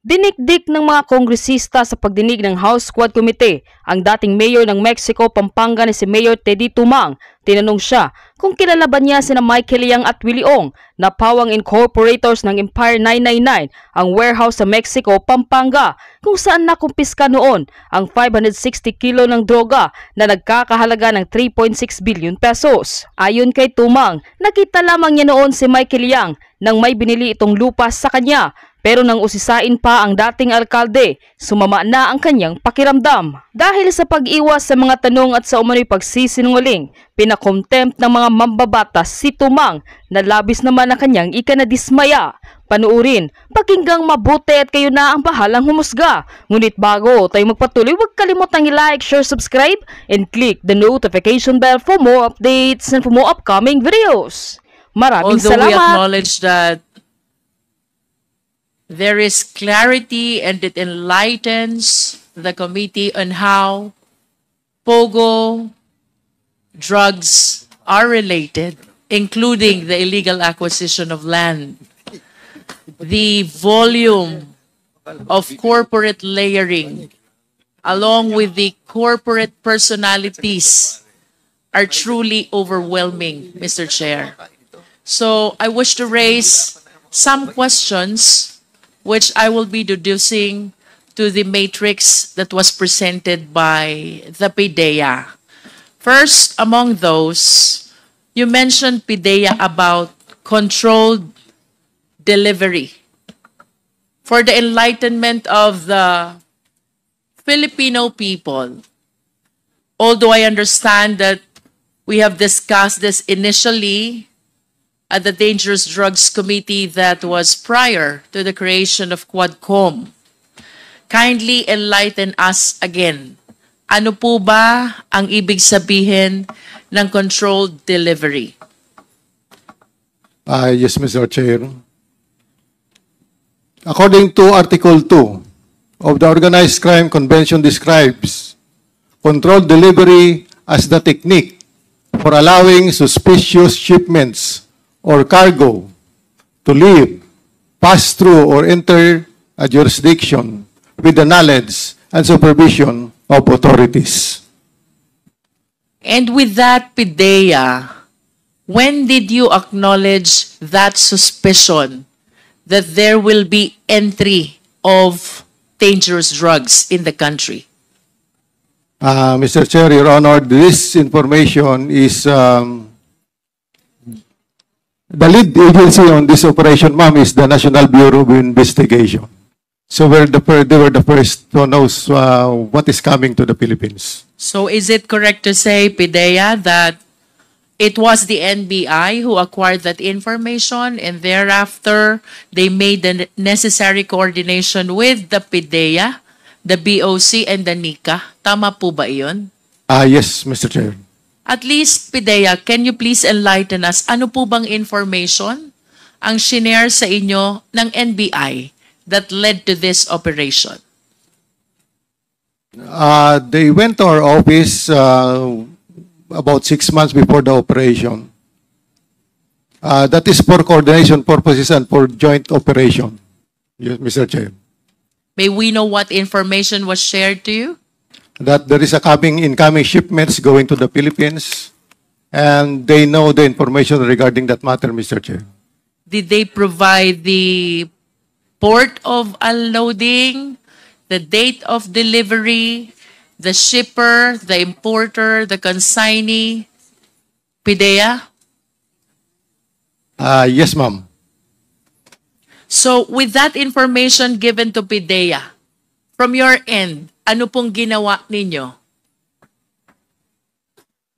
Dinikdik ng mga kongresista sa pagdinig ng House Squad Committee ang dating mayor ng Mexico, Pampanga na si Mayor Teddy Tumang. Tinanong siya kung kilala ba niya sina Michael Yang at Willie Ong na pawang incorporators ng Empire 999, ang warehouse sa Mexico, Pampanga, kung saan nakumpiska noon ang 560 kilo ng droga na nagkakahalaga ng 3.6 billion pesos. Ayon kay Tumang, nakita lamang niya noon si Michael Yang nang may binili itong lupa sa kanya. Pero nang usisain pa ang dating alkalde, sumama na ang kanyang pakiramdam. Dahil sa pag-iwas sa mga tanong at sa umano'y pagsisinungaling, pinakontempt ng mga mambabatas si Tumang na labis naman ang kanyang ikanadismaya. Panuurin, pakinggang mabuti at kayo na ang bahalang humusga. Ngunit bago tayo magpatuloy, huwag kalimutang i-like, share, subscribe, and click the notification bell for more updates and for more upcoming videos. Maraming salamat! Although we acknowledge that there is clarity and it enlightens the committee on how POGO drugs are related, including the illegal acquisition of land. The volume of corporate layering, along with the corporate personalities, are truly overwhelming, Mr. Chair. So I wish to raise some questions which I will be deducing to the matrix that was presented by the PIDEA. First, among those, you mentioned, PIDEA, about controlled delivery. For the enlightenment of the Filipino people, although I understand that we have discussed this initially at the Dangerous Drugs Committee that was prior to the creation of Quadcom. Kindly enlighten us again. Ano po ba ang ibig sabihin ng controlled delivery? Yes, Mr. Chair. According to Article 2 of the Organized Crime Convention describes controlled delivery as the technique for allowing suspicious shipments or cargo to leave, pass through, or enter a jurisdiction with the knowledge and supervision of authorities. And with that, PIDEA, when did you acknowledge that suspicion that there will be entry of dangerous drugs in the country? Mr. Chair, Your Honor, this information is the lead agency on this operation, ma'am, is the National Bureau of Investigation. So they were the first to know what is coming to the Philippines. So is it correct to say, PIDEA, that it was the NBI who acquired that information and thereafter they made the necessary coordination with the PIDEA, the BOC, and the NICA? Tama po ba iyon? Yes, Mr. Chair. At least, PIDEA, can you please enlighten us, ano po bang information ang shinare sa inyo ng NBI that led to this operation? They went to our office about 6 months before the operation. That is for coordination purposes and for joint operation, yes, Mr. Chair. May we know what information was shared to you? That there is a incoming shipments going to the Philippines, and they know the information regarding that matter, Mr. Chair. Did they provide the port of unloading, the date of delivery, the shipper, the importer, the consignee? PIDEA? Yes, ma'am. So with that information given to PIDEA, from your end, ano pong ginawa ninyo?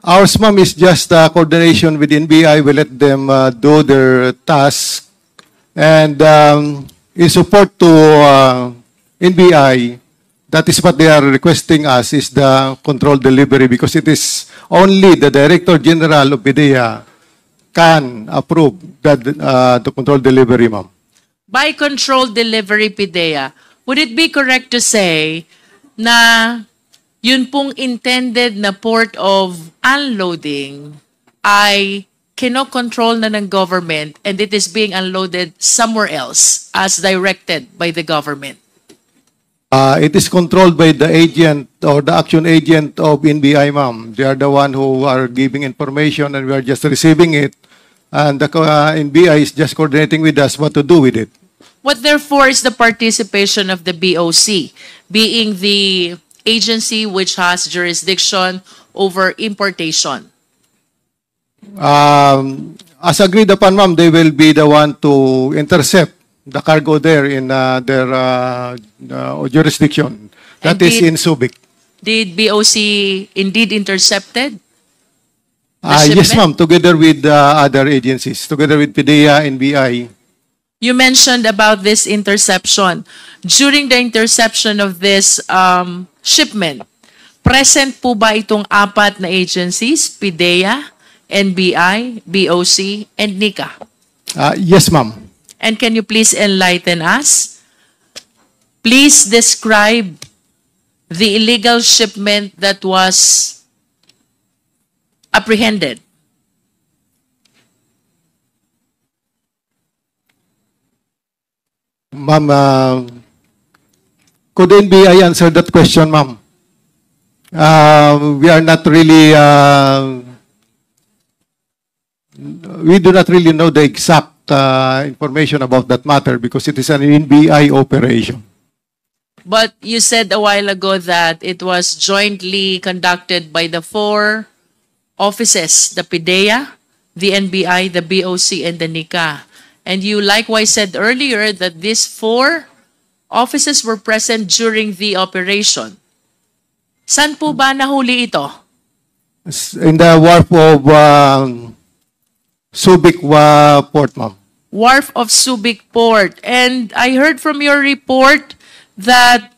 Ours, ma'am, is just coordination with NBI. We let them do their task. And in support to NBI, that is what they are requesting us, is the controlled delivery, because it is only the Director General of PIDEA can approve that the controlled delivery, ma'am. By controlled delivery, PIDEA, would it be correct to say na yun pong intended na port of unloading ay kino-control na ng government and it is being unloaded somewhere else as directed by the government? It is controlled by the agent or the action agent of NBI, ma'am. They are the one who are giving information and we are just receiving it. And the NBI is just coordinating with us what to do with it. What therefore is the participation of the BOC, being the agency which has jurisdiction over importation? As agreed upon, ma'am, they will be the one to intercept the cargo there in their jurisdiction. That is in Subic. Did BOC indeed intercepted? Yes, ma'am, together with other agencies, together with PDEA and BI. You mentioned about this interception. During the interception of this shipment, present po ba itong apat na agencies, PDEA, NBI, BOC, and NICA? Yes, ma'am. And can you please enlighten us? Please describe the illegal shipment that was apprehended. Ma'am, could NBI answer that question, ma'am? We are not really, we do not really know the exact information about that matter because it is an NBI operation. But you said a while ago that it was jointly conducted by the four offices, the PDEA, the NBI, the BOC, and the NICA. And you likewise said earlier that these four offices were present during the operation. Saan po ba nahuli ito? In the wharf of Subic Port, ma'am. Wharf of Subic Port. And I heard from your report that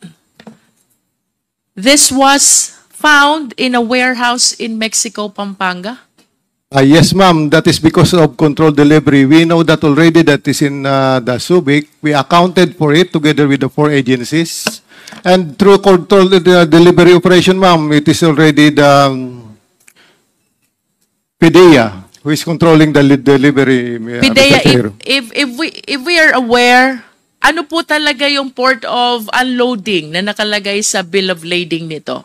this was found in a warehouse in Mexico, Pampanga. Yes, ma'am. That is because of controlled delivery. We know that already that is in the Subic. We accounted for it together with the four agencies. And through controlled delivery operation, ma'am, it is already the PDEA who is controlling the delivery. PDEA, if we are aware, ano po talaga yung port of unloading na nakalagay sa bill of lading nito?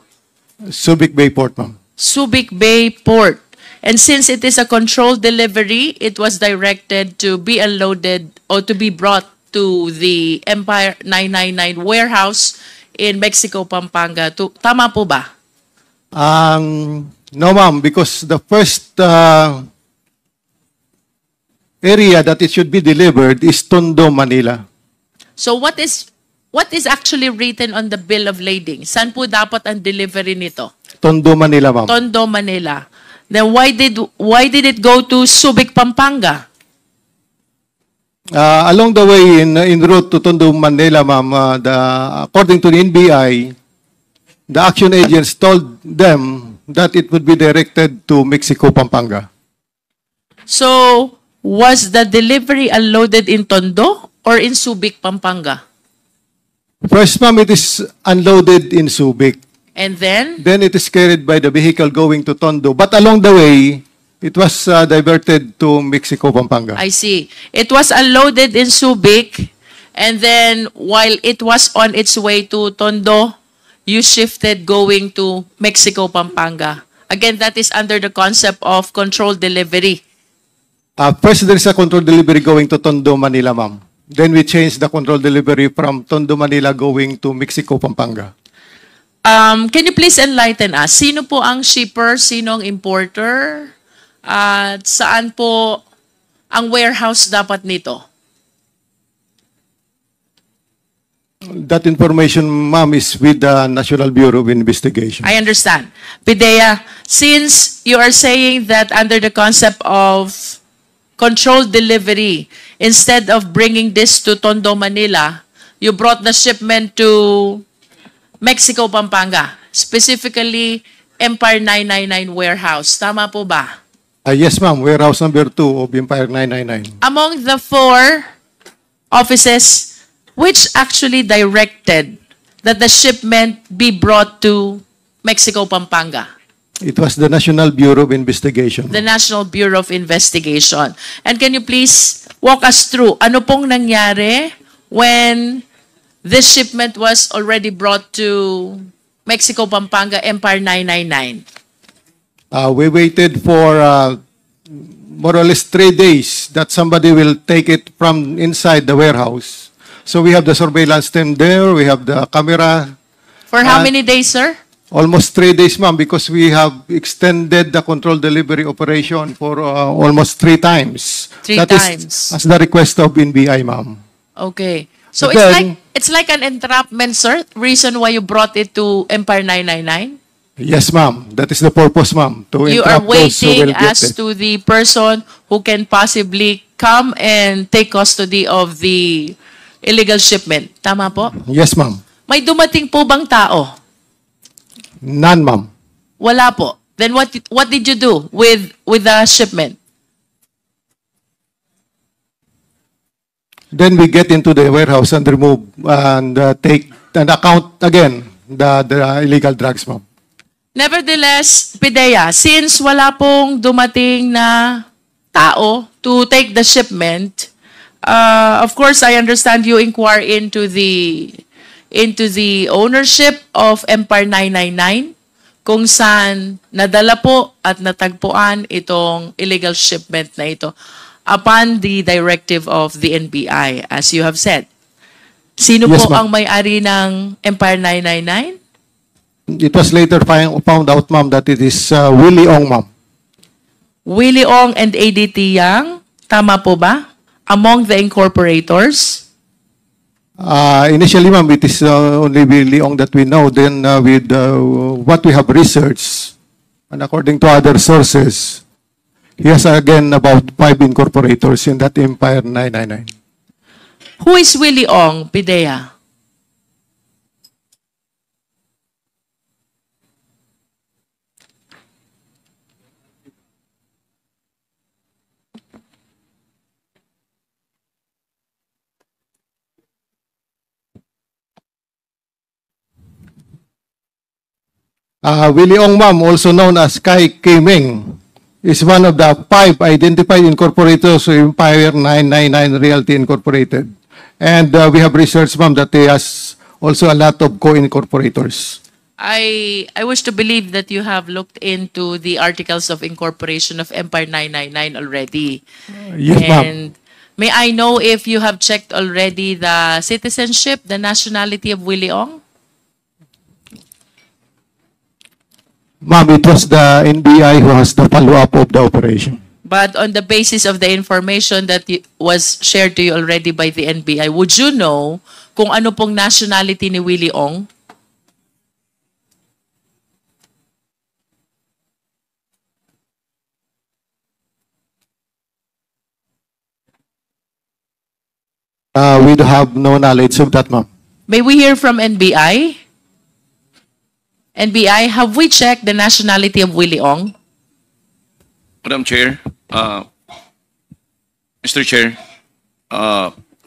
Subic Bay Port, ma'am. Subic Bay Port. And since it is a controlled delivery, it was directed to be unloaded or to be brought to the Empire 999 warehouse in Mexico, Pampanga. Tama po ba? No, ma'am, because the first area that it should be delivered is Tondo, Manila. So what is actually written on the bill of lading? Saan po dapat ang delivery nito? Tondo, Manila, ma'am. Tondo, Manila. Then why did it go to Subic, Pampanga? Along the way in route to Tondo, Manila, ma'am, according to the NBI, the action agents told them that it would be directed to Mexico, Pampanga. So was the delivery unloaded in Tondo or in Subic, Pampanga? First, ma'am, it is unloaded in Subic. And then? Then it is carried by the vehicle going to Tondo. But along the way, it was diverted to Mexico, Pampanga. I see. It was unloaded in Subic, and then while it was on its way to Tondo, you shifted going to Mexico, Pampanga. Again, that is under the concept of controlled delivery. First, there is a controlled delivery going to Tondo, Manila, ma'am. Then we changed the controlled delivery from Tondo, Manila going to Mexico, Pampanga. Can you please enlighten us? Sino po ang shipper? Sino ang importer? At saan po ang warehouse dapat nito? That information, ma'am, is with the National Bureau of Investigation. I understand. PDEA, since you are saying that under the concept of controlled delivery, instead of bringing this to Tondo, Manila, you brought the shipment to Mexico, Pampanga, specifically Empire 999 warehouse. Tama po ba? Yes, ma'am. Warehouse number 2 of Empire 999. Among the four offices, which actually directed that the shipment be brought to Mexico, Pampanga? It was the National Bureau of Investigation. The National Bureau of Investigation. And can you please walk us through ano pong nangyari when this shipment was already brought to Mexico, Pampanga, Empire 999? We waited for more or less 3 days that somebody will take it from inside the warehouse. So we have the surveillance team there, we have the camera. For how many days, sir? Almost 3 days, ma'am, because we have extended the control delivery operation for almost 3 times. Three That times. is as the request of NBI, ma'am. Okay. So Then- it's like an entrapment, sir? Reason why you brought it to Empire 999? Yes, ma'am. That is the purpose, ma'am. To You are entrap those who waiting will get as it. to the person who can possibly come and take custody of the illegal shipment. Tama po? Yes, ma'am. May dumating po bang tao? None, ma'am. Wala po. Then what did you do with the shipment? Then we get into the warehouse and remove and take and account again the illegal drugs, ma'am. Nevertheless, Pidea, since wala pong dumating na tao to take the shipment, of course, I understand you inquire into the ownership of Empire 999, kung saan nadala po at natagpuan itong illegal shipment na ito upon the directive of the NBI, as you have said. Sino Yes, po ma'am. ang may-ari ng Empire 999? It was later found out, ma'am, that it is Willie Ong, ma'am. Willie Ong and ADT Yang, tama po ba? Among the incorporators? Initially, ma'am, it is only Willie Ong that we know. Then with what we have researched, and according to other sources, he has again about 5 incorporators in that Empire 999. Who is Willie Ong, Pidea? Willie Ong, ma'am, also known as Kai Kiming, is one of the 5 identified incorporators of Empire 999 Realty Incorporated. And we have researched, ma'am, that he has also a lot of co-incorporators. I wish to believe that you have looked into the articles of incorporation of Empire 999 already. Yes, ma'am. And may I know if you have checked already the citizenship, the nationality of Willie Ong? Ma'am, it was the NBI who has the follow-up of the operation. But on the basis of the information that was shared to you already by the NBI, would you know kung ano pong nationality ni Willie Ong? We do have no knowledge of that, ma'am. May we hear from NBI? NBI, have we checked the nationality of Willie Ong? Madam Chair, Mr. Chair,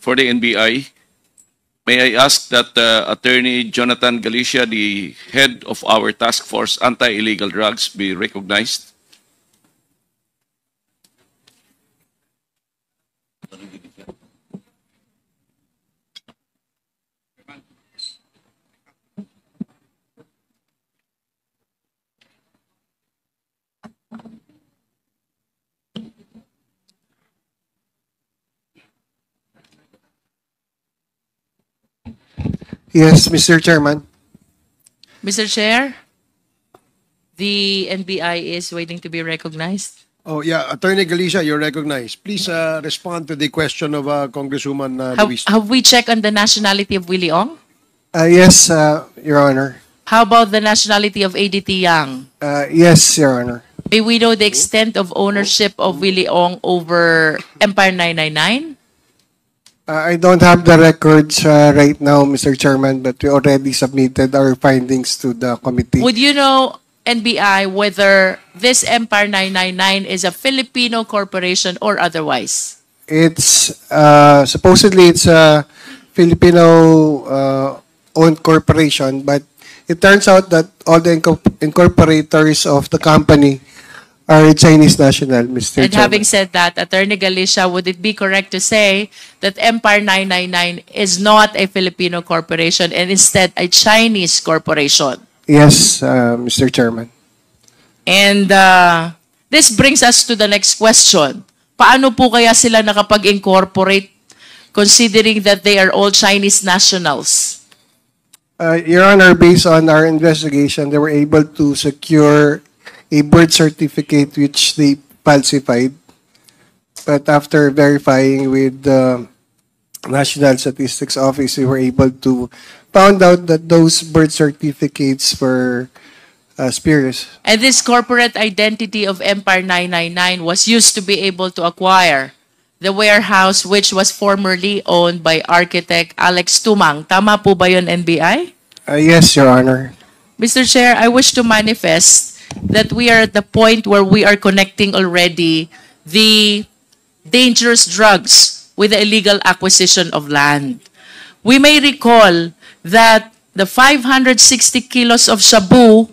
for the NBI, may I ask that Attorney Jonathan Galicia, the head of our task force anti-illegal drugs, be recognized? Yes, Mr. Chairman. Mr. Chair, the NBI is waiting to be recognized. Oh, yeah, Attorney Galicia, you're recognized. Please respond to the question of Congresswoman Luistro. Have we checked on the nationality of Willie Ong? Yes, Your Honor. How about the nationality of ADT Yang? Yes, Your Honor. May we know the extent of ownership of Willie Ong over Empire 999? I don't have the records right now, Mr. Chairman, but we already submitted our findings to the committee. Would you know, NBI, whether this Empire 999 is a Filipino corporation or otherwise? It's supposedly it's a Filipino owned corporation, but it turns out that all the incorporators of the company are Chinese national, Mr. And having Chairman. said that, Attorney Galicia, would it be correct to say that Empire 999 is not a Filipino corporation and instead a Chinese corporation? Yes, Mr. Chairman. And this brings us to the next question. Paano po kaya sila nakapag-incorporate considering that they are all Chinese nationals? Your Honor, based on our investigation, they were able to secure a birth certificate which they falsified. But after verifying with the National Statistics Office, we were able to found out that those birth certificates were spurious. And this corporate identity of Empire 999 was used to be able to acquire the warehouse which was formerly owned by architect Alex Tumang. Tama po ba yun, NBI? Yes, Your Honor. Mr. Chair, I wish to manifest that we are at the point where we are connecting already the dangerous drugs with the illegal acquisition of land. We may recall that the 560 kilos of shabu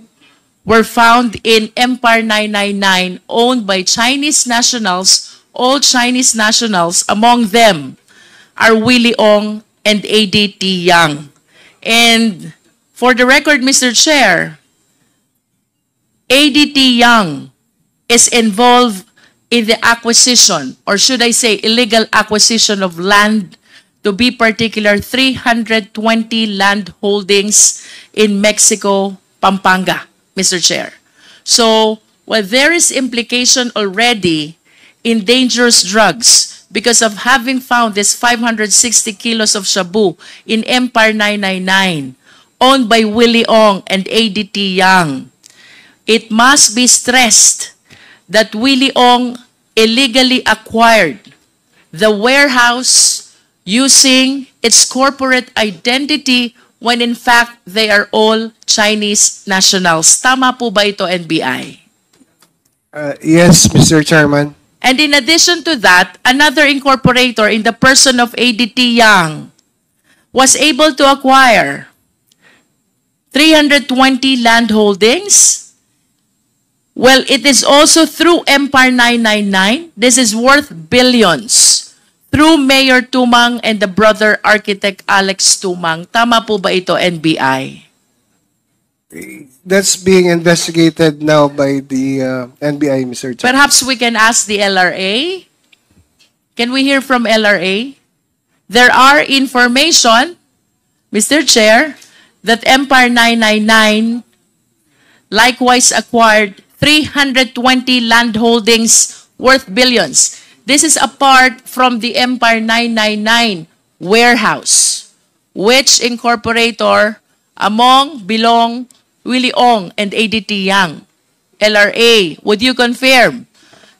were found in Empire 999 owned by Chinese nationals, all Chinese nationals. Among them are Willie Ong and ADT Yang. And for the record, Mr. Chair, ADT Yang is involved in the acquisition, or should I say illegal acquisition of land, to be particular 320 land holdings in Mexico, Pampanga, Mr. Chair. So, well, there is implication already in dangerous drugs because of having found this 560 kilos of shabu in Empire 999 owned by Willie Ong and ADT Yang. It must be stressed that Willie Ong illegally acquired the warehouse using its corporate identity when in fact they are all Chinese nationals. Tama po ba ito, NBI? Yes, Mr. Chairman. And in addition to that, another incorporator in the person of ADT Yang was able to acquire 320 land holdings. Well, it is also through Empire 999. This is worth billions. Through Mayor Tumang and the brother architect Alex Tumang. Tama po ba ito, NBI? That's being investigated now by the NBI, Mr. Chairman. Perhaps we can ask the LRA. Can we hear from LRA? There are information, Mr. Chair, that Empire 999 likewise acquired 320 land holdings worth billions. This is apart from the Empire 999 warehouse, which incorporator among belong Willie Ong and ADT Yang. LRA, would you confirm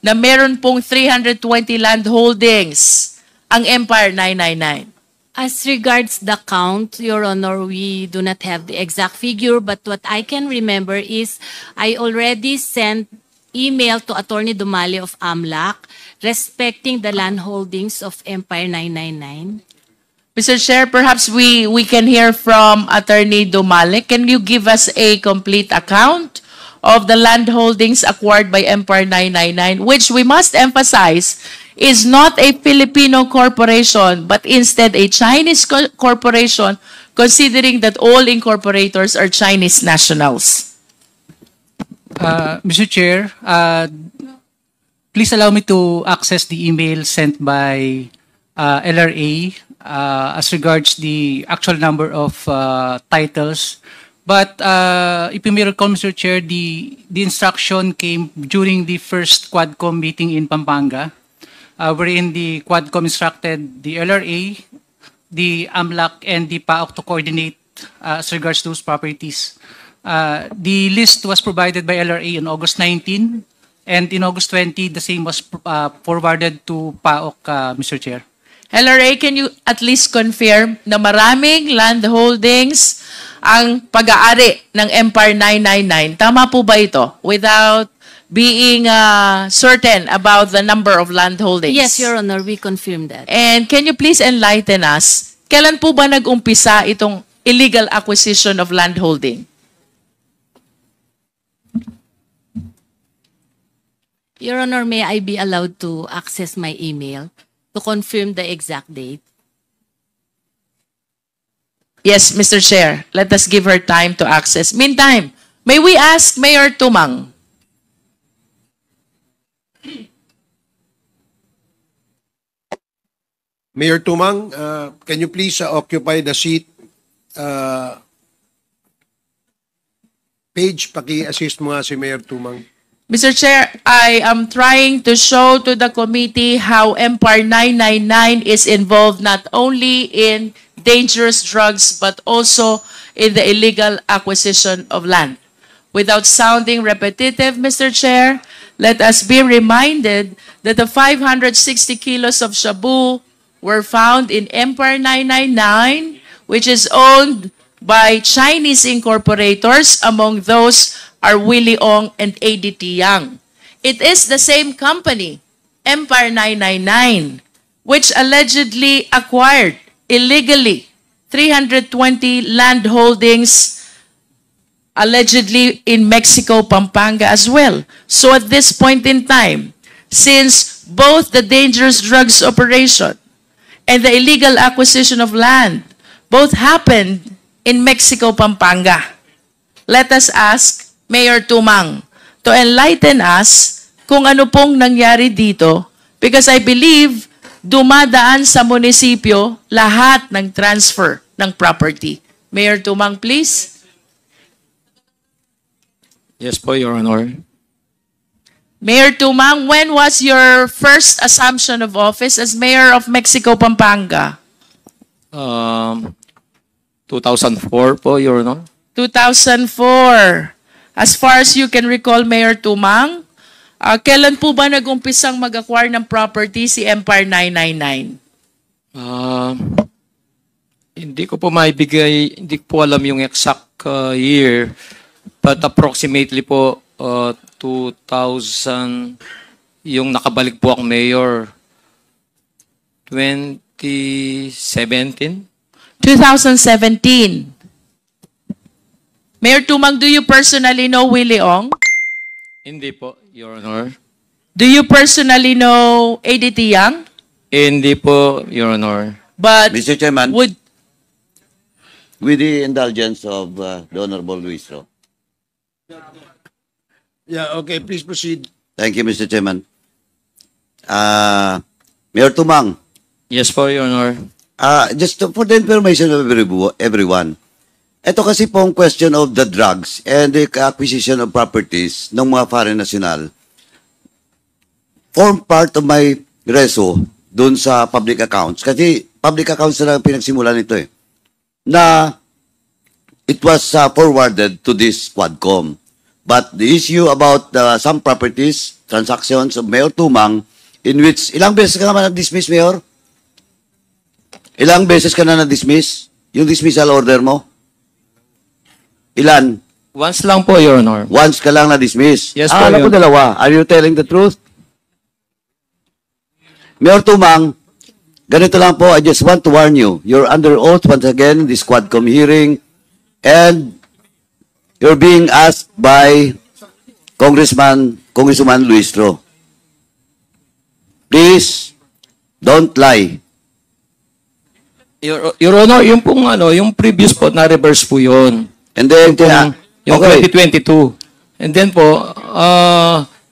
na meron pong 320 land holdings ang Empire 999? As regards the count, Your Honor, we do not have the exact figure, but what I can remember is I already sent email to Attorney Dumali of AMLAC respecting the land holdings of Empire 999. Mr. Chair, perhaps we can hear from Attorney Dumali. Can you give us a complete account of the land holdings acquired by Empire 999, which we must emphasize is not a Filipino corporation, but instead a Chinese corporation, considering that all incorporators are Chinese nationals? Mr. Chair, please allow me to access the email sent by LRA as regards the actual number of titles. But if you may recall, Mr. Chair, the instruction came during the first Quadcom meeting in Pampanga, wherein the Quadcom instructed the LRA, the AMLAC, and the PAOK to coordinate as regards those properties. The list was provided by LRA on August 19, and in August 20, the same was forwarded to PAOK, Mr. Chair. LRA, can you at least confirm na maraming land holdings ang pag-aari ng Empire 999? Tama po ba ito? Without being certain about the number of land holdings? Yes, Your Honor, we confirm that. And can you please enlighten us, kailan po ba nag-umpisa itong illegal acquisition of land holding? Your Honor, may I be allowed to access my email to confirm the exact date? Yes, Mr. Chair. Let us give her time to access. Meantime, may we ask Mayor Tumang? Mayor Tumang, can you please occupy the seat? Page, paki-assist mo nga si Mayor Tumang. Mr. Chair, I am trying to show to the committee how Empire 999 is involved not only in dangerous drugs but also in the illegal acquisition of land. Without sounding repetitive, Mr. Chair, let us be reminded that the 560 kilos of shabu were found in Empire 999, which is owned by Chinese incorporators. Among those are Willie Ong and ADT Yang. It is the same company, Empire 999, which allegedly acquired illegally 320 land holdings allegedly in Mexico, Pampanga as well. So at this point in time, since both the dangerous drugs operation and the illegal acquisition of land both happened in Mexico, Pampanga, let us ask Mayor Tumang to enlighten us kung ano pong nangyari dito, because I believe dumadaan sa munisipyo lahat ng transfer ng property. Mayor Tumang, please. Yes po, Your Honor. Mayor Tumang, when was your first assumption of office as Mayor of Mexico, Pampanga? 2004 po, Your Honor. 2004. As far as you can recall, Mayor Tumang, kailan po ba nag-umpisang mag-acquire ng property si Empire 999? Hindi ko po maibigay, hindi ko po alam yung exact year, but approximately po 2000, yung nakabalik po ang mayor, 2017. 2017. Mayor Tumang, do you personally know Willie Ong? Hindi po, Your Honor. Do you personally know ADT Yang? Hindi po, Your Honor. But Mr. Chairman, would with the indulgence of the Honorable Luistro. Yeah, okay, please proceed. Thank you, Mr. Chairman. Mayor Tumang, Yes po, Your Honor. for the information of everyone, ito kasi pong question of the drugs and the acquisition of properties ng mga foreign national form part of my reso dun sa public accounts. Kasi public accounts na lang pinagsimulan nito eh. Na it was forwarded to this Quadcom. But the issue about some properties, transactions of Mayor Tumang, in which, ilang beses ka naman na-dismiss, Mayor? Ilang beses ka na na-dismiss? Yung dismissal order mo? Ilan? Once lang po, Your Honor. Once ka lang na-dismiss? Yes po, alam ko Your- dalawa. Are you telling the truth? Mayor Tumang, ganito lang po, I just want to warn you. You're under oath once again in this Quadcom hearing and you're being asked by Congressman Luistro. Please, don't lie. Your Honor, yung pong yung previous po, na-reverse po yun. And then, Yung okay. 2022. And then po,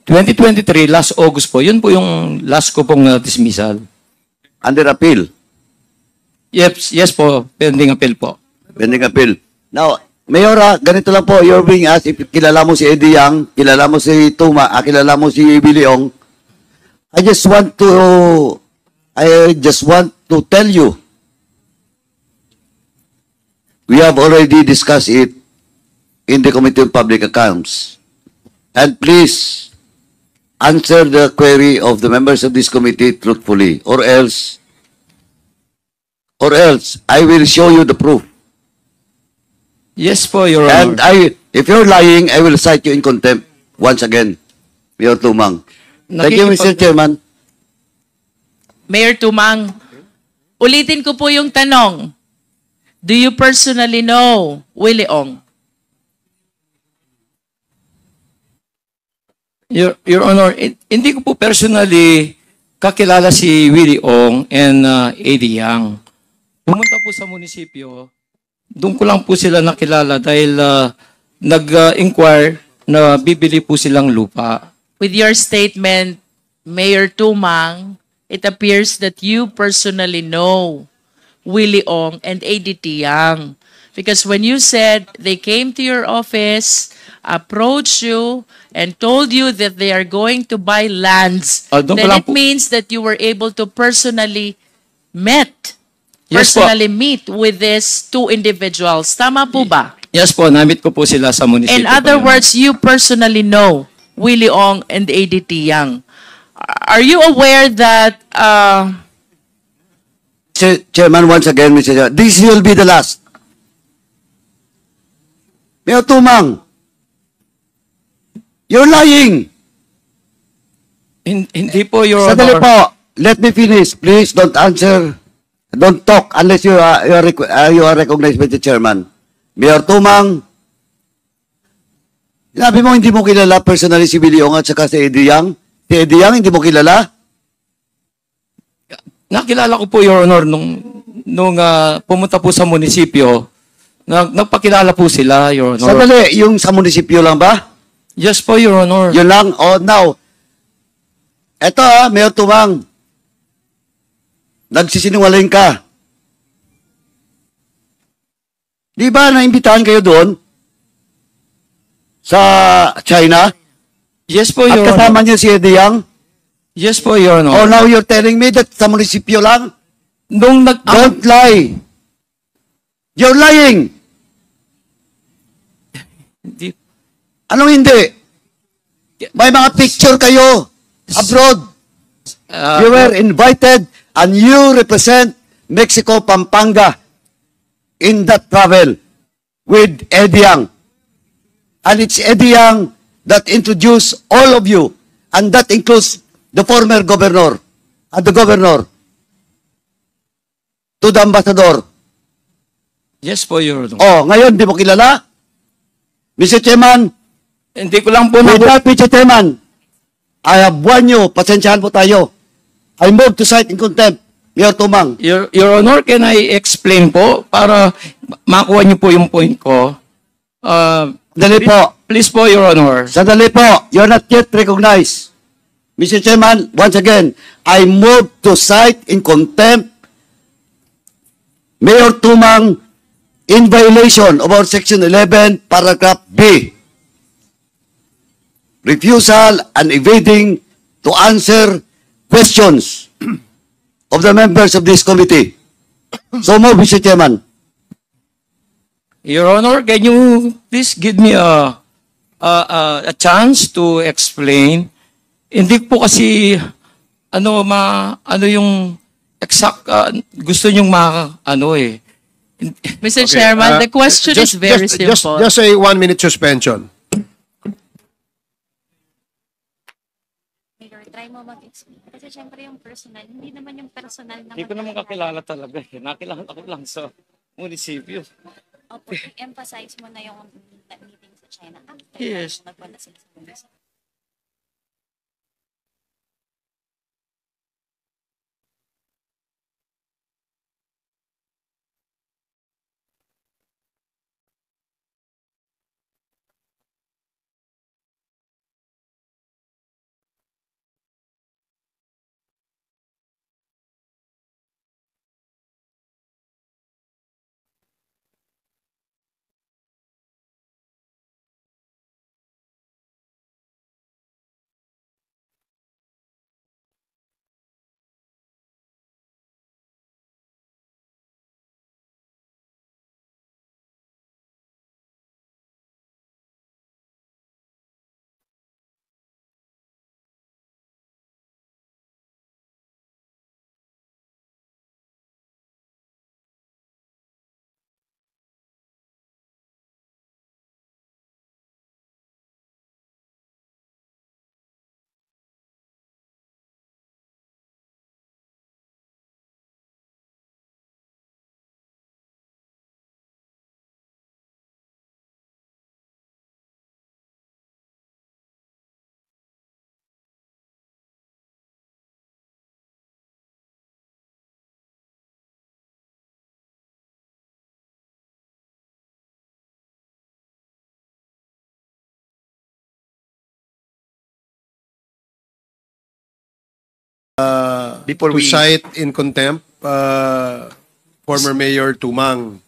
2023, last August po, yun po yung last ko pong dismissal. Under appeal. Yes po, pending appeal po. Pending appeal. Now, Mayor, ganito lang po, you're being asked if kilala mo si Eddie Yang, kilala mo si kilala mo si Willie Ong. I just want to tell you, we have already discussed it in the Committee on Public Accounts. And please, answer the query of the members of this committee truthfully, or else I will show you the proof. Yes po, Your And Honor. if you're lying, I will cite you in contempt once again, Mayor Tumang. Thank you, Mr. Chairman. Mayor Tumang, ulitin ko po yung tanong. Do you personally know Willie Ong? Your Honor, hindi ko po personally kakilala si Willie Ong and Eddie Yang. Pumunta po sa munisipyo, doon ko lang po sila nakilala dahil nag-inquire na bibili po silang lupa. With your statement, Mayor Tumang, it appears that you personally know Willie Ong and ADT Yang. Because when you said they came to your office, approached you, and told you that they are going to buy lands, Doon ko then lang it po- means that you were able to personally Yes po. personally meet with these two individuals. Tama po ba? Yes po, namit ko po sila sa munisipyo. In other po yun. words, you personally know Willie Ong and ADT Yang. Are you aware that Chairman, once again, Mr. Chairman, this will be the last. Mayor Tumang, you're lying. Hindi po, Your Sandali Honor. po. Let me finish. Please don't answer. Don't talk unless you are recognized by the chairman. Mayor Tumang, sinabi mo hindi mo kilala personally si Willie Ong at saka si Eddie Yang. Si Eddie Yang, hindi mo kilala? Nakilala ko po, Your Honor, nung pumunta po sa munisipyo, nagpakilala po sila, Your Honor. Sandali, yung sa munisipyo lang ba? Yes po, Your Honor. Yun lang? Oh, now, eto Mayor Tumang, nagsisinungaling ka. Di ba naimbitahan kayo doon? Sa China? Yes po, At Your kasama Honor. niyo si Eddie Yang? Yes po, Your Oh, Honor. now you're telling me that sa munisipyo lang? Nung Don't lie. You're lying. Hindi. Anong hindi? May mga picture kayo abroad. You were invited and you represent Mexico, Pampanga in that travel with Eddie Yang. And it's Eddie Yang that introduced all of you, and that includes the former governor and the governor to the ambassador. Yes po, Your Honor. Oh, ngayon, di mo kilala? Mr. Chairman, Hindi ko lang po with that, Mr. Chairman, I have warned you, pasensyahan po tayo. I move to cite in contempt, Mayor Tumang. Your Honor, can I explain po para makuha niyo po yung point ko? Sandali po. Please po, Your Honor. Sandali po. You're not yet recognized. Mr. Chairman, once again, I move to cite in contempt Mayor Tumang in violation of our Section 11, Paragraph B. Refusal and evading to answer questions of the members of this committee. So move, Mr. Chairman. Your Honor, can you please give me a chance to explain? Hindi po kasi ano yung exact gusto niyong Mr. Chairman, the question is very simple. Just a 1-minute suspension. Mayor, try mo mag-explain. Kasi syempre yung personal, hindi naman yung personal na Hindi ko naman kakilala talaga. Nakilala ko lang sa munisipyo. Opo, emphasize mo na yung meeting sa China. Yes. Nagpunta sila sa munisipyo. to cite in contempt former Mayor Tumang.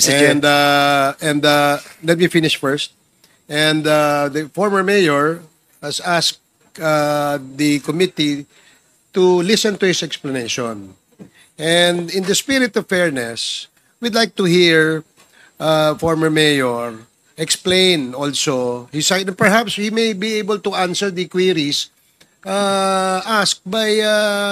And let me finish first. And the former mayor has asked the committee to listen to his explanation. And in the spirit of fairness, we'd like to hear former mayor explain also his side. Perhaps he may be able to answer the queries asked by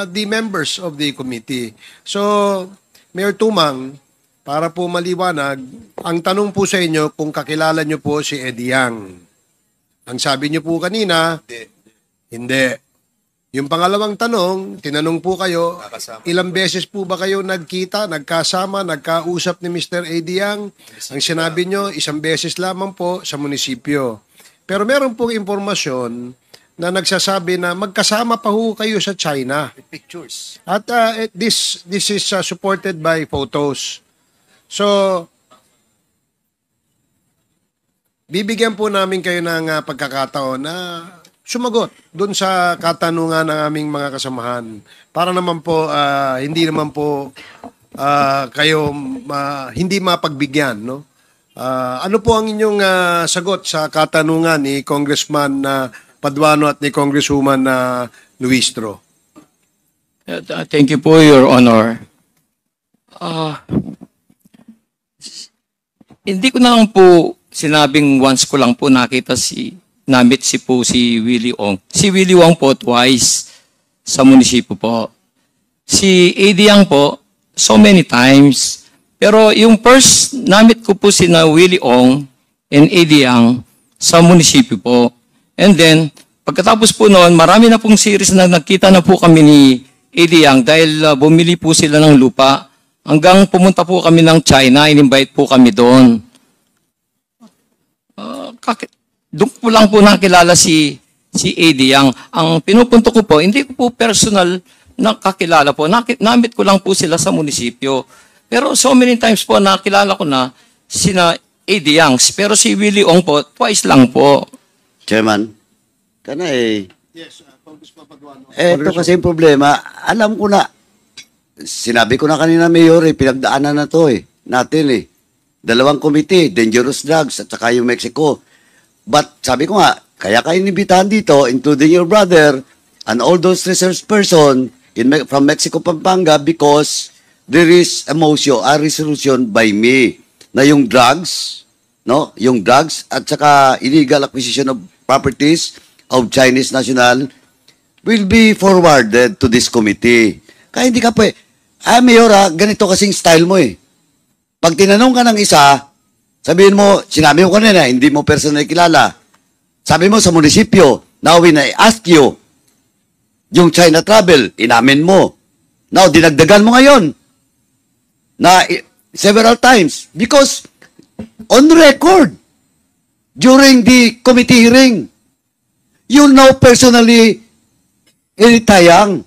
the members of the committee. So, Mayor Tumang, para po maliwanag, ang tanong po sa inyo kung kakilala nyo po si Eddie Yang. Ang sabi nyo po kanina, hindi. Yung pangalawang tanong, tinanong po kayo, ilang beses po ba kayo nagkita, nagkasama, nagkausap ni Mr. Eddie Yang? Ang sinabi nyo, isang beses lamang po sa munisipyo. Pero meron pong impormasyon na nagsasabi na magkasama pa ho kayo sa China. Pictures. At this is supported by photos. So, bibigyan po namin kayo ng pagkakataon na sumagot dun sa katanungan ng aming mga kasamahan. Para naman po, hindi naman po kayo hindi mapagbigyan. No? Ano po ang inyong sagot sa katanungan ni Congressman Paduano at ni Congresswoman Luistro? Thank you po, Your Honor. Hindi ko na lang po sinabing once ko lang po nakita namit si Willie Ong. Si Willie Ong po twice sa munisipyo po. Si Eddie Yang po, so many times. Pero yung first namit ko po si Willie Ong and Eddie Yang sa munisipyo po. And then, pagkatapos po noon, marami na pong series na nagkita na po kami ni Eddie Yang dahil bumili po sila ng lupa. Hanggang pumunta po kami ng China, in-invite po kami doon. Doon po lang po nakilala si Eddie Yang. Ang pinupunto ko po, hindi ko po personal na kakilala po. Namit ko lang po sila sa munisipyo. Pero so many times po nakilala ko na sina Eddie Yang. Pero si Willie Ong po, twice lang po. Chairman, Yes, Congressman Paduano. Ito kasi yung problema, alam ko na, sinabi ko na kanina, Mayor, pinagdaanan na to natin Dalawang committee, dangerous drugs at saka yung Mexico. But sabi ko nga, kaya kayo inibitahan dito, including your brother and all those research person from Mexico, Pampanga, because there is a motion, a resolution by me na yung drugs, no? Yung drugs at saka illegal acquisition of properties of Chinese national will be forwarded to this committee. Kaya hindi ka Mayor, ganito kasing style mo Pag tinanong ka ng isa, sabihin mo, sinabi mo kanina, hindi mo personal kilala. Sabi mo sa munisipyo, now when I ask you, yung China travel, inamin mo. Now, dinagdagan mo ngayon na several times because on record, during the committee hearing, you know personally Eddie Yang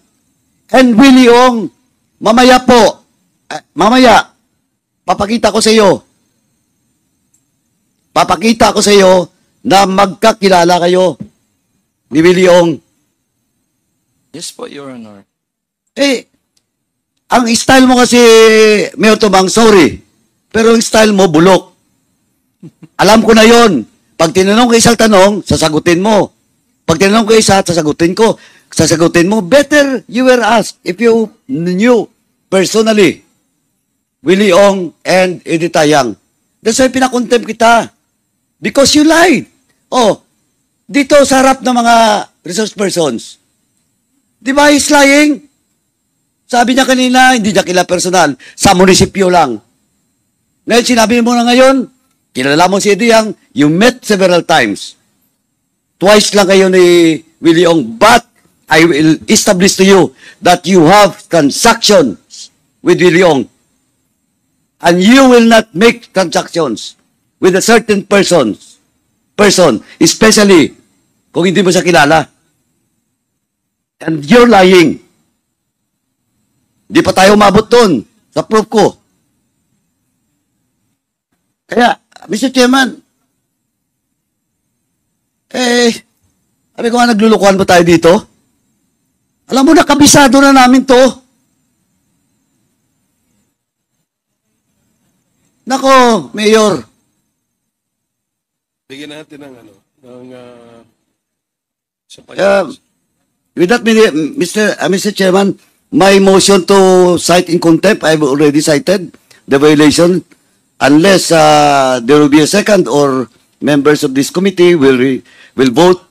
and Willie Ong. Mamaya po, papakita ko sa iyo. Papakita ko sa iyo na magkakilala kayo ni Willie Ong. Yes po, Your Honor. Ang style mo kasi, Mayor Tumang, sorry, pero ang style mo, bulok. Alam ko na yon. Pag tinanong ko isang tanong, sasagutin mo. Pag tinanong ko isa, sasagutin ko. Sasagutin mo, better you were asked if you knew personally Willie Ong and Eddie Yang. That's why pinakontempt kita. Because you lied. Dito sa harap ng mga resource persons. Di ba he's lying? Sabi niya kanina, hindi niya kilala personal. Sa munisipyo lang. Ngayon, sinabi mo na ngayon, kilala mo si Eddie Yang, you met several times. Twice lang kayo ni Willie Ong, but I will establish to you that you have transactions with Willie Ong. And you will not make transactions with a certain person, especially kung hindi mo siya kilala. And you're lying. Di pa tayo umabot doon sa proof ko. Kaya, Mr. Chairman, sabi ko nga, naglulukuhan ba tayo dito? Alam mo na, kabisado na namin to. Nako, Mayor. Bigyan natin ng ano, ng With that, Mr. Chairman, my motion to cite in contempt, I've already cited the violation. Unless there will be a second or members of this committee will vote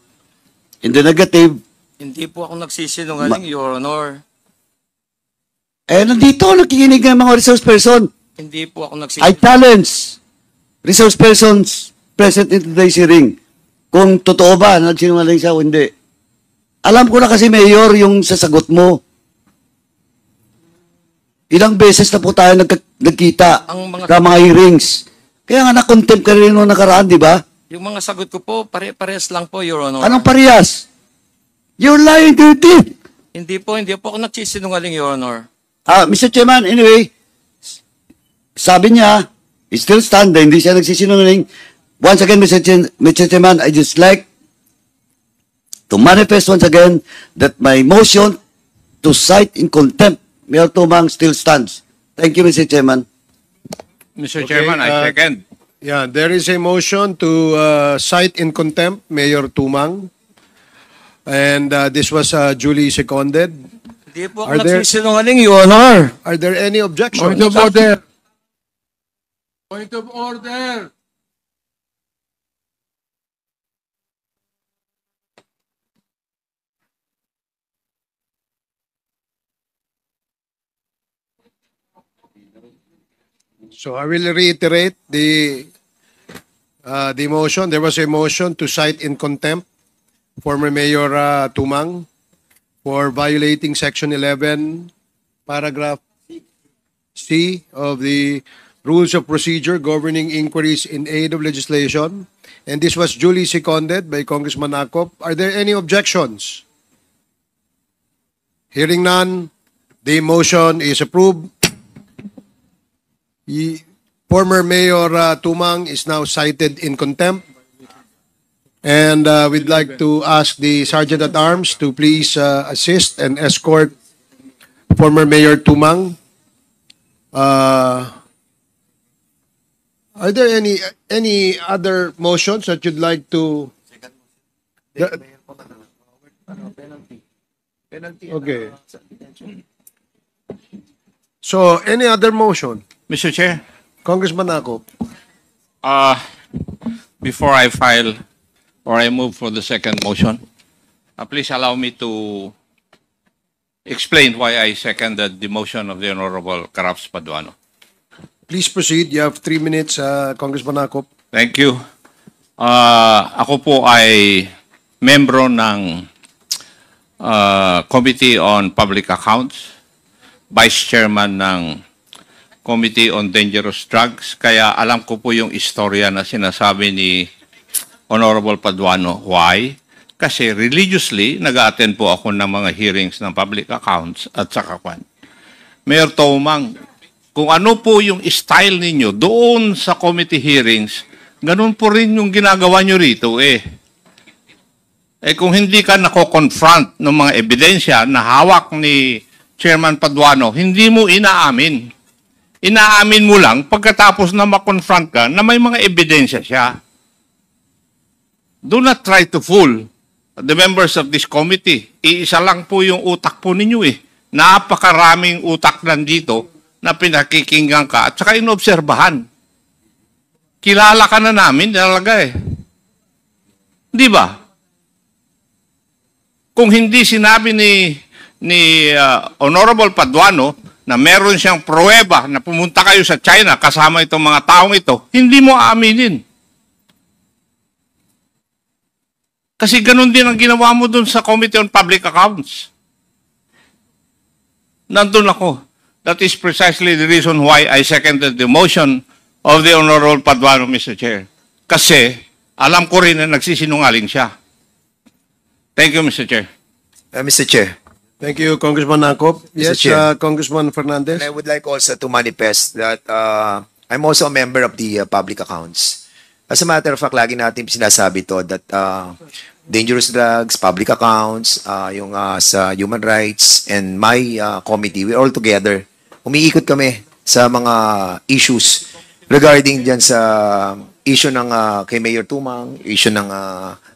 in the negative. Hindi po ako nagsisinungaling, Your Honor. Nandito, nakikinig ng mga resource person. Hindi po ako I nagsisinungaling. challenge resource persons present in today's hearing kung totoo ba na nagsinungaling siya o hindi. Alam ko na kasi, Mayor, yung sasagot mo. Ilang beses na po tayo nagkita sa mga hearings. Kaya nga na-contempt ka rin nung nakaraan, di ba? Yung mga sagot ko po, pare-parehas lang po, Your Honor. Anong parehas? You're lying to your teeth. Hindi po ako nagsisinungaling, Your Honor. Mr. Chairman, anyway, sabi niya, still stand, hindi siya nagsisinungaling. Once again, Mr. Chairman, I just like to manifest once again that my motion to cite in contempt Mayor Tumang still stands. Thank you, Mr. Chairman. Mr. Chairman, I second. Yeah, there is a motion to cite in contempt Mayor Tumang. And this was duly seconded. Hindi po ako nagsisinungaling, Your Honor. Are there any objections? Point of order. Point of order. So I will reiterate the motion. There was a motion to cite in contempt former Mayor Tumang for violating Section 11, Paragraph C of the Rules of Procedure governing inquiries in aid of legislation. And this was duly seconded by Congressman Akop. Are there any objections? Hearing none, the motion is approved. Former Mayor Tumang is now cited in contempt. And we'd like to ask the Sergeant at Arms to please assist and escort former Mayor Tumang. Are there any other motions that you'd like to? Okay. So, any other motion? Mr. Chair, Congressman Akop. before I file or I move for the second motion, please allow me to explain why I seconded the motion of the Honorable Caraps Paduano. Please proceed. You have 3 minutes, Congressman Akop. Thank you. Ako po ay membro ng Committee on Public Accounts, Vice Chairman ng Committee on Dangerous Drugs, kaya alam ko po yung istorya na sinasabi ni Honorable Paduano. Why? Kasi religiously, nag-attend po ako ng mga hearings ng public accounts at saka kwan. Mayor Tumang, kung ano po yung style ninyo doon sa committee hearings, ganun po rin yung ginagawa nyo rito eh. Kung hindi ka nako-confront ng mga ebidensya na hawak ni Chairman Paduano, hindi mo inaamin. Inaamin mo lang pagkatapos na ma-confront ka na may mga ebidensya siya. Do not try to fool the members of this committee. Iisa lang po yung utak po ninyo eh. Napakaraming utak nandito na pinakikinggan ka at saka inobserbahan. Kilala ka na namin talaga eh. Di ba? Kung hindi sinabi ni Honorable Paduano na meron siyang pruweba na pumunta kayo sa China kasama itong mga taong ito, hindi mo aaminin. Kasi ganun din ang ginawa mo dun sa Committee on Public Accounts. Nandun ako. That is precisely the reason why I seconded the motion of the Honorable Paduano, Mr. Chair. Kasi alam ko rin na nagsisinungaling siya. Thank you, Mr. Chair. Mr. Chair. Thank you, Congressman Akop. Yes, Chair. Congressman Fernandez. And I would like also to manifest that I'm also a member of the public accounts. As a matter of fact, lagi natin sinasabi to that dangerous drugs, public accounts, yung sa human rights, and my committee, we're all together. Umiikot kami sa mga issues regarding dyan sa issue ng kay Mayor Tumang, issue ng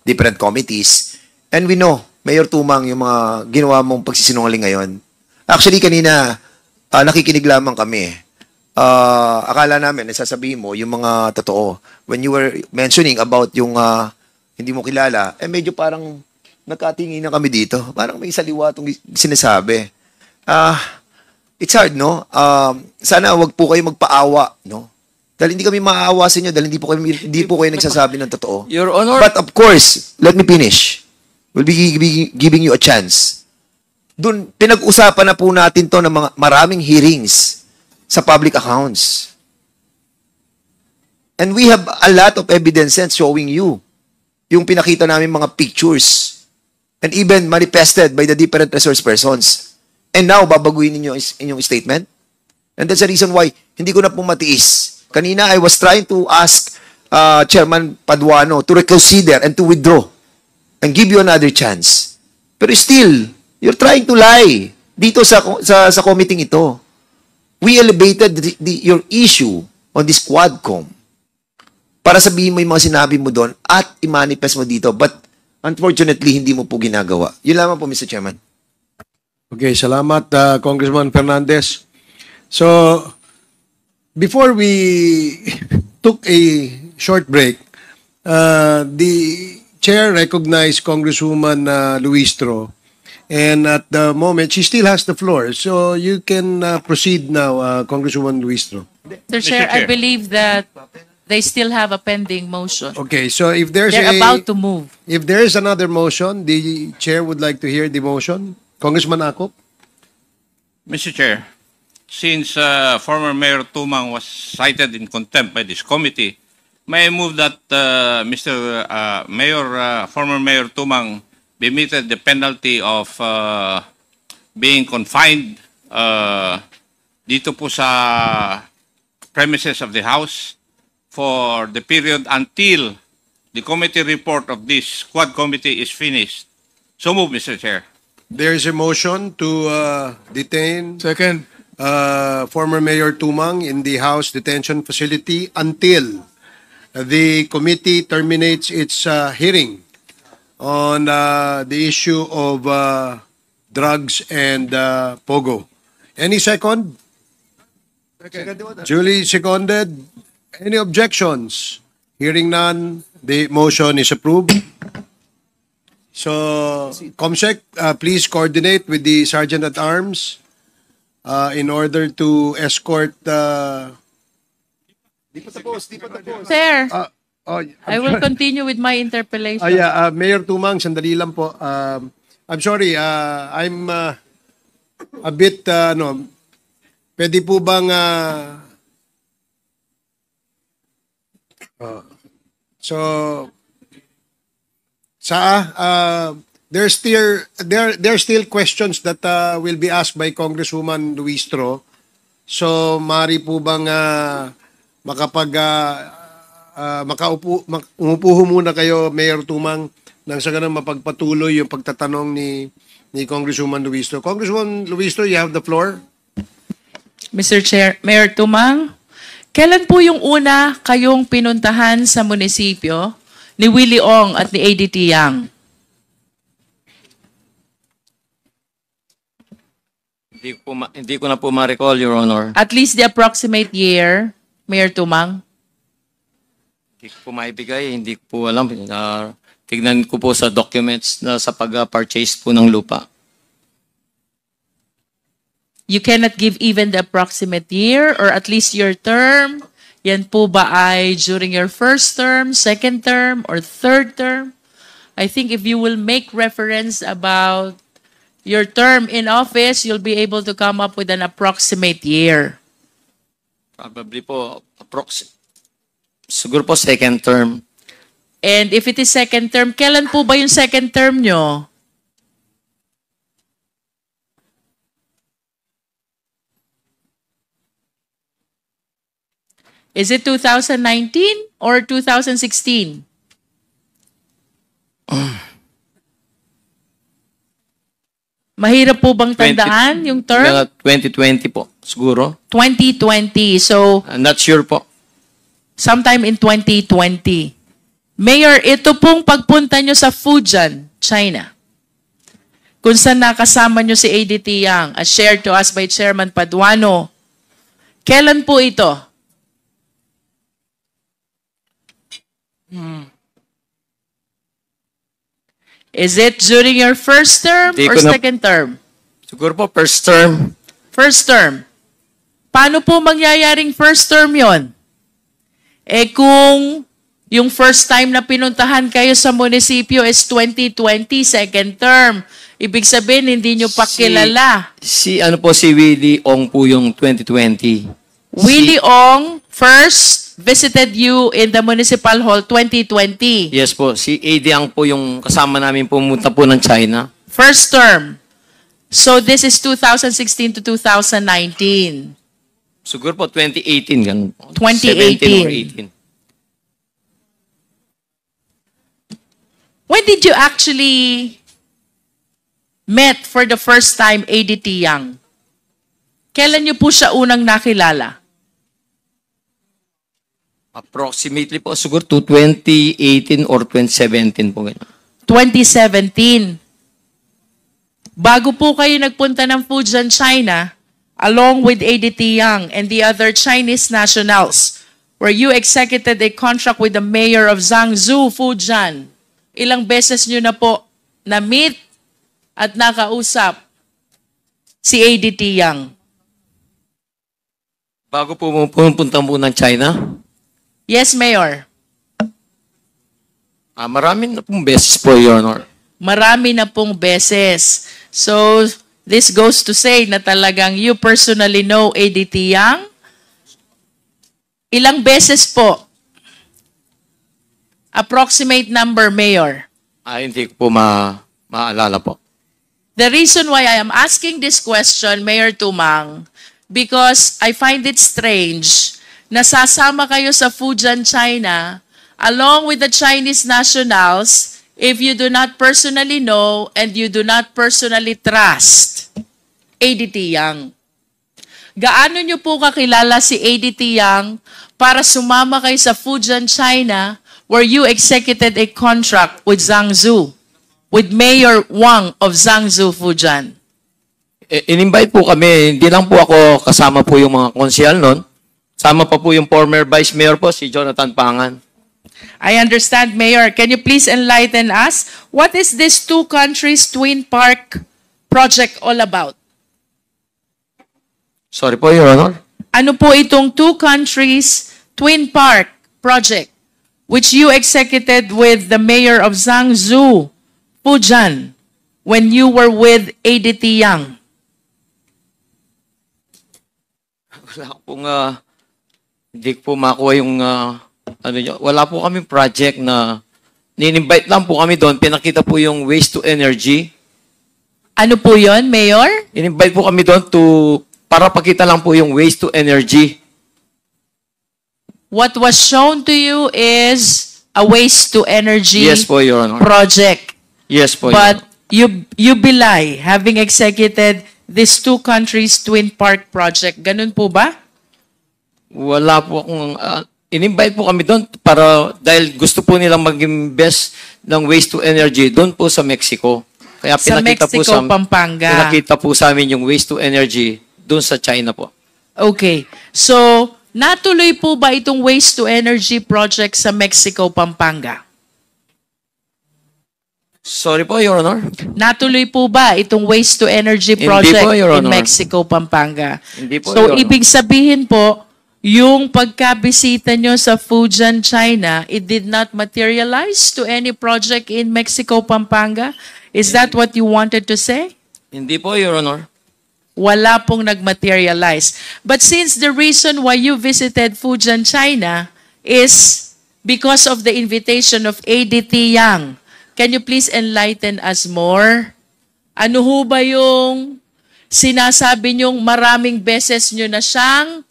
different committees. And we know, Mayor Tumang, yung mga ginawa mong pagsisinungaling ngayon. Actually, kanina, nakikinig lamang kami. Akala namin, nasasabihin mo yung mga totoo. When you were mentioning about yung hindi mo kilala, medyo parang nagkatingin na kami dito. Parang may saliwa itong sinasabi. It's hard, no? Sana wag po kayo magpaawa, no? Dahil hindi kami maaawa sa inyo, dahil hindi po kayo nagsasabi ng totoo. Your Honor. But of course, let me finish. We'll be giving you a chance. Doon, pinag-usapan na po natin to ng mga maraming hearings sa public accounts. And we have a lot of evidences showing you yung pinakita namin mga pictures and even manifested by the different resource persons. And now, babaguhin ninyo inyong statement? And that's the reason why hindi ko na po matiis. Kanina, I was trying to ask Chairman Paduano to reconsider and to withdraw and give you another chance. Pero still, you're trying to lie dito sa committee ito. We elevated your issue on this Quadcom para sabihin mo yung mga sinabi mo doon at i-manifest mo dito. But unfortunately, hindi mo po ginagawa. Yun lamang po, Mr. Chairman. Okay, salamat, Congressman Fernandez. So, before we took a short break, the chair recognized Congresswoman Luistro, and at the moment, she still has the floor. So, you can proceed now, Congresswoman Luistro. Mr. Chair, I believe that they still have a pending motion. Okay, so if there's They're about to move. If there is another motion, the chair would like to hear the motion. Congressman Akop? Mr. Chair, since former Mayor Tumang was cited in contempt by this committee, may I move that former Mayor Tumang be meted the penalty of being confined dito po sa premises of the House for the period until the committee report of this Quad Committee is finished. So move, Mr. Chair. There is a motion to detain former Mayor Tumang in the House detention facility until the committee terminates its hearing on the issue of drugs and Pogo. Any second? Duly seconded. Any objections? Hearing none, the motion is approved. So, Comsec, please coordinate with the Sergeant at Arms in order to escort. Sir, I will continue with my interpellation. Mayor Tumang, sandali lang po. I'm sorry, I'm a bit, pwede po bang, there's still questions that will be asked by Congresswoman Luistro. So, mari po bang umupo muna kayo, Mayor Tumang, nang sa ganun mapagpatuloy yung pagtatanong ni Congresswoman Luistro. Congresswoman Luistro, you have the floor. Mr. Chair, Mayor Tumang, kailan po yung una kayong pinuntahan sa munisipyo ni Willie Ong at ni ADT Yang? Hindi ko na po ma-recall, Your Honor. At least the approximate year, Mayor Tumang? Hindi ko po maibigay, hindi ko po alam. Tignan ko po sa documents na sa pag-purchase po ng lupa. You cannot give even the approximate year or at least your term? Yan po ba ay during your first term, second term, or third term? I think if you will make reference about your term in office, you'll be able to come up with an approximate year. Probably po, siguro po second term. And if it is second term, kailan po ba yung second term nyo? Is it 2019 or 2016? Mahirap po bang tandaan yung term? Mga 2020 po, siguro. 2020. So, I'm not sure po. sometime in 2020. Mayor, ito pong pagpunta nyo sa Fujian, China, kung saan nakasama nyo si ADT Yang, as shared to us by Chairman Paduano. Kailan po ito? Is it during your first term Di or ko na- second term? Siguro po, first term. First term. Paano po mangyayaring first term yon? Eh kung yung first time na pinuntahan kayo sa munisipyo is 2020, second term. Ibig sabihin, hindi nyo pa kilala. Si Willie Ong po yung 2020. Willie Ong first visited you in the Municipal Hall 2020. Yes po, si AD Ang po yung kasama namin pumunta po ng China. First term. So this is 2016 to 2019. Siguro po 2018 ganun po. 2018. 17 or 18. When did you actually met for the first time ADT Yang? Kailan niyo po siya unang nakilala? Approximately po, siguro to 2018 or 2017 po ganun. 2017. Bago po kayo nagpunta ng Fujian, China, along with ADT Yang and the other Chinese nationals, where you executed a contract with the mayor of Zhangzhou, Fujian, ilang beses nyo na po na-meet at nakausap si ADT Yang? Bago po pumunta po ng China? Yes, Mayor. Marami na pong beses po, Your Honor. Marami na pong beses. So, this goes to say na talagang you personally know ADT Yang? Ilang beses po? Approximate number, Mayor. Hindi ko po maalala po. The reason why I am asking this question, Mayor Tumang, because I find it strange na sasama kayo sa Fujian, China, along with the Chinese nationals, if you do not personally know and you do not personally trust ADT Yang. Gaano nyo po kakilala si ADT Yang para sumama kayo sa Fujian, China, where you executed a contract with Zhangzhou, with Mayor Wang of Zhangzhou, Fujian? In-invite po kami, hindi lang po ako kasama po yung mga konsyal nun. Sama pa po yung former Vice Mayor po, si Jonathan Pangan. I understand, Mayor. Can you please enlighten us? What is this two countries twin park project all about? Sorry po, Your Honor. Ano po itong two countries twin park project which you executed with the mayor of Zhangzhou, Fujian, when you were with ADT Yang? Wala pong, hindi po makuha yung, wala po kami project na, nin-invite lang po kami doon, pinakita po yung waste to energy. Ano po yon, Mayor? In-invite po kami doon para pakita lang po yung waste to energy. What was shown to you is a waste to energy Yes po, Your Honor. project. Yes po, But Your Honor. you belie having executed this two countries twin park project. Ganun po ba? Wala po akong, in-invite po kami doon dahil gusto po nilang mag-invest ng waste to energy doon po sa Mexico. Kaya Sa Mexico, Pampanga. Pinakita po sa amin yung waste to energy doon sa China po. Okay. So, natuloy po ba itong waste to energy project sa Mexico, Pampanga? Sorry po, Your Honor. Natuloy po ba itong waste to energy Hindi project po, Your in Honor. Mexico, Pampanga? Hindi po, So, Your Honor. ibig sabihin po, yung pagkabisita nyo sa Fujian, China, it did not materialize to any project in Mexico, Pampanga? Is that what you wanted to say? Hindi po, Your Honor. Wala pong nag-materialize. But since the reason why you visited Fujian, China is because of the invitation of ADT Yang, can you please enlighten us more? Ano ho ba yung sinasabi nyong maraming beses nyo na siyang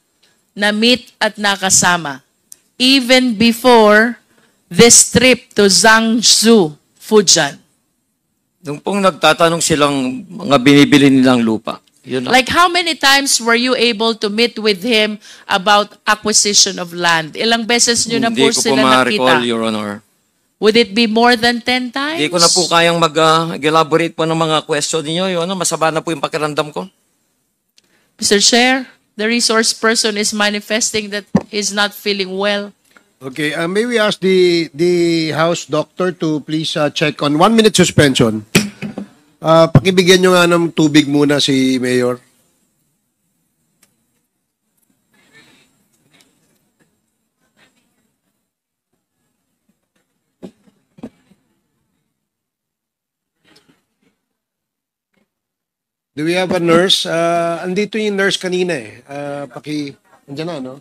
na-meet at nakasama, even before this trip to Zhangzhou, Fujian? Nung pong nagtatanong silang mga binibili nilang lupa. Yun lang. Like how many times were you able to meet with him about acquisition of land? Ilang beses nyo na Hindi po ko po sila ma-recall, nakita? Your Honor. Would it be more than 10 times? Hindi ko na po kayang mag-elaborate po ng mga question ninyo. Your Honor, masama na po yung pakiramdam ko. Mr. Chair, the resource person is manifesting that he's not feeling well. Okay, may we ask the House Doctor to please check on 1-minute suspension. Pakibigyan nyo nga ng tubig muna si Mayor. Do we have a nurse? Andito yung nurse kanina eh. Andyan na, no?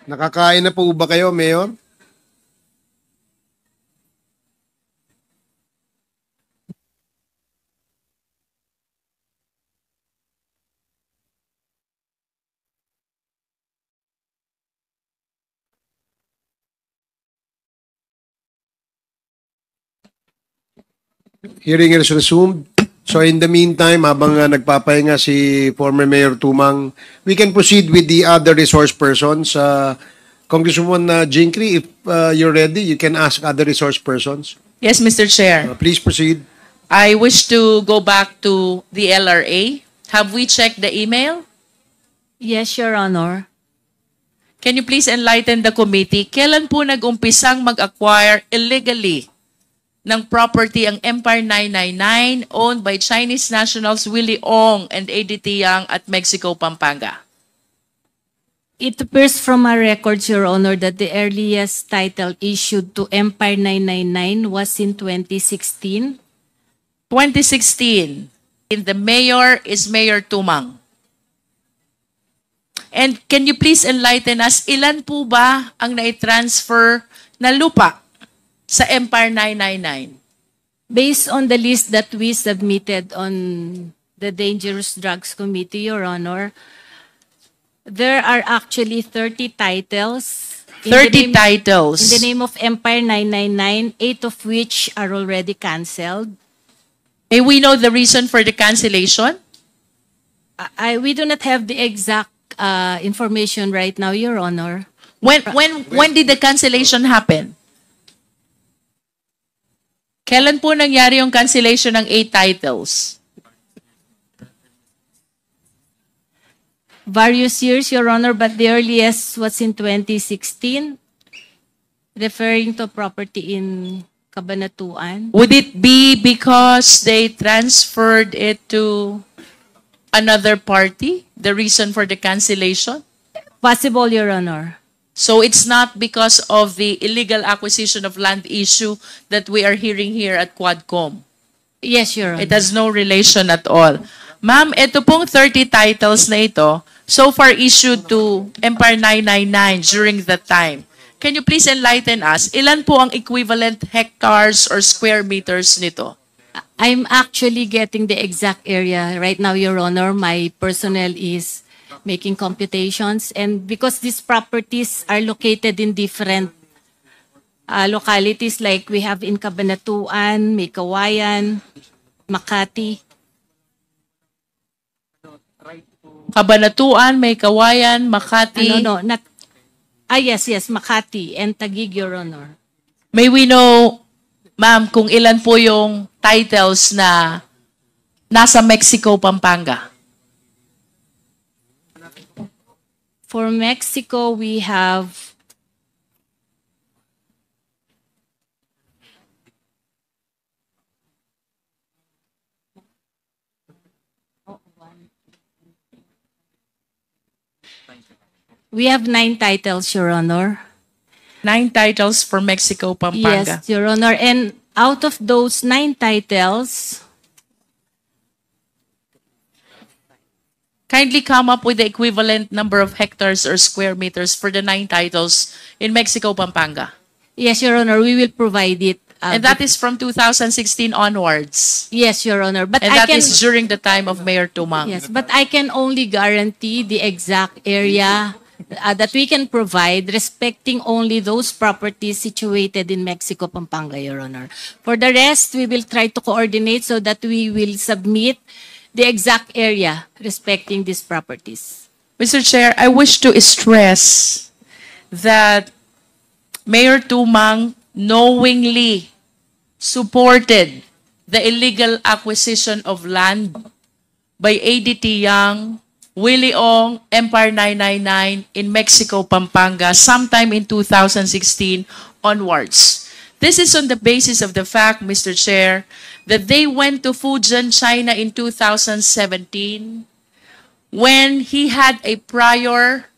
Nakakain na po ba kayo, Mayor? Hearing is resumed. So in the meantime, habang nagpapahinga si former Mayor Tumang, we can proceed with the other resource persons. Congresswoman Jingky, if you're ready, you can ask other resource persons. Yes, Mr. Chair. Please proceed. I wish to go back to the LRA. Have we checked the email? Yes, Your Honor. Can you please enlighten the committee? Kailan po nag-umpisang mag-acquire illegally ng property ang Empire 999 owned by Chinese nationals Willie Ong and ADT Yang at Mexico, Pampanga? It appears from our records, Your Honor, that the earliest title issued to Empire 999 was in 2016. 2016. And the mayor is Mayor Tumang. And can you please enlighten us, ilan po ba ang nai-transfer na lupa sa Empire 999? Based on the list that we submitted on the Dangerous Drugs Committee, Your Honor, there are actually 30 titles. 30 titles. In the name of Empire 999, 8 of which are already canceled. May we know the reason for the cancellation? We do not have the exact information right now, Your Honor. When did the cancellation happen? Kailan po nangyari yung cancellation ng 8 titles? Various years, Your Honor, but the earliest was in 2016, referring to property in Cabanatuan. Would it be because they transferred it to another party? The reason for the cancellation? Possible, Your Honor. So it's not because of the illegal acquisition of land issue that we are hearing here at Quadcom? Yes, Your Honor. It has no relation at all. Ma'am, ito pong 30 titles na ito, so far issued to Empire 999 during that time. Can you please enlighten us, ilan po ang equivalent hectares or square meters nito? I'm actually getting the exact area right now, Your Honor. My personnel is making computations, and because these properties are located in different localities, like we have in Cabanatuan, May Kawayan, Makati. Cabanatuan, May Kawayan, Makati. Yes, Makati and Taguig, Your Honor. May we know, ma'am, kung ilan po yung titles na nasa Mexico, Pampanga? For Mexico, we have We have 9 titles, Your Honor. 9 titles for Mexico, Pampanga. Yes, Your Honor. And out of those 9 titles, kindly come up with the equivalent number of hectares or square meters for the 9 titles in Mexico, Pampanga. yes, Your Honor, we will provide it And that is from 2016 onwards. Yes, Your Honor. But And I that can, is during the time of Mayor Tumang. yes, but I can only guarantee the exact area that we can provide respecting only those properties situated in Mexico, Pampanga, Your Honor. For the rest, we will try to coordinate so that we will submit the exact area respecting these properties. Mr. Chair, I wish to stress that Mayor Tumang knowingly supported the illegal acquisition of land by ADT Young, Willie Ong, Empire 999 in Mexico, Pampanga, sometime in 2016 onwards. This is on the basis of the fact, Mr. Chair, that they went to Fujian, China in 2017 when he had a prior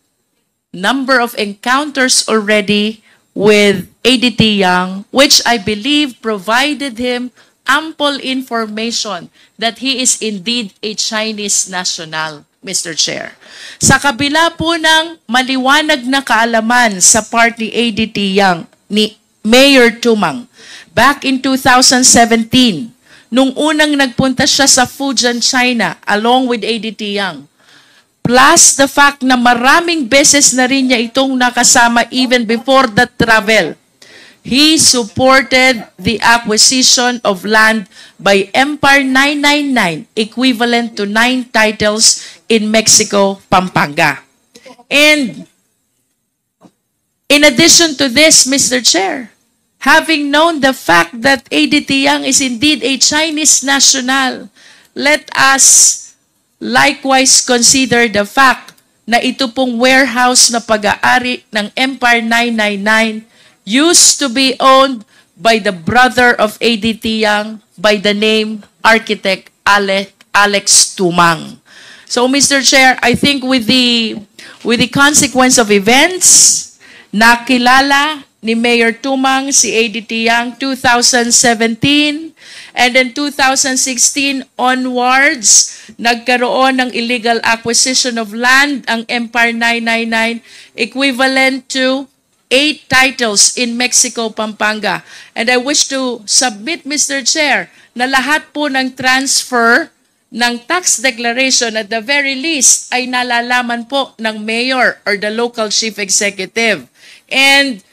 number of encounters already with ADT Young, which I believe provided him ample information that he is indeed a Chinese national, Mr. Chair. Sa kabila po ng maliwanag na kaalaman sa part ni ADT Young, ni Mayor Tumang, back in 2017, nung unang nagpunta siya sa Fujian, China, along with ADT Young, plus the fact na maraming beses na rin niya itong nakasama even before the travel. He supported the acquisition of land by Empire 999, equivalent to 9 titles in Mexico, Pampanga. And in addition to this, Mr. Chair, having known the fact that ADT Young is indeed a Chinese national, let us likewise consider the fact na ito pong warehouse na pag-aari ng Empire 999 used to be owned by the brother of ADT Young by the name Architect Alex Tumang. So, Mr. Chair, I think with the consequence of events, nakilala ni Mayor Tumang si ADT Young 2017, and then 2016 onwards, nagkaroon ng illegal acquisition of land ang Empire 999 equivalent to 8 titles in Mexico, Pampanga. And I wish to submit, Mr. Chair, na lahat po ng transfer ng tax declaration at the very least ay nalalaman po ng mayor or the local chief executive. And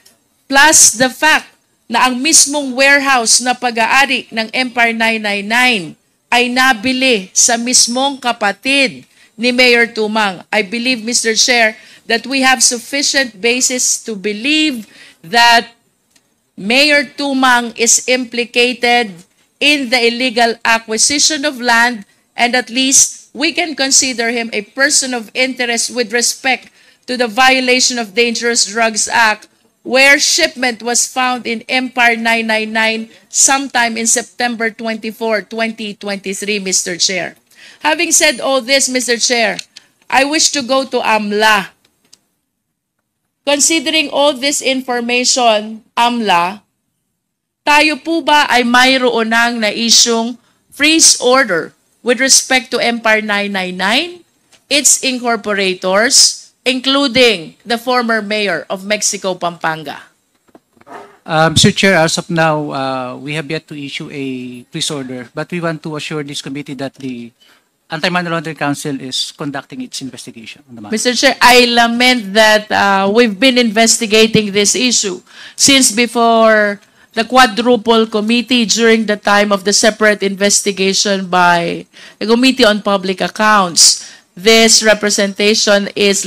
plus the fact na ang mismong warehouse na pag-aari ng Empire 999 ay nabili sa mismong kapatid ni Mayor Tumang. I believe, Mr. Chair, that we have sufficient basis to believe that Mayor Tumang is implicated in the illegal acquisition of land, and at least we can consider him a person of interest with respect to the violation of Dangerous Drugs Act, where shipment was found in Empire 999 sometime in September 24, 2023, Mr. Chair. Having said all this, Mr. Chair, I wish to go to AMLA. Considering all this information, AMLA, tayo po ba ay mayroon ng na-isyong freeze order with respect to Empire 999, its incorporators, including the former mayor of Mexico, Pampanga? Mr. Chair, as of now, we have yet to issue a freeze order, but we want to assure this committee that the Anti-Money Laundering Council is conducting its investigation on the matter. Mr. Chair, I lament that we've been investigating this issue since before the quadruple committee during the time of the separate investigation by the Committee on Public Accounts. This representation is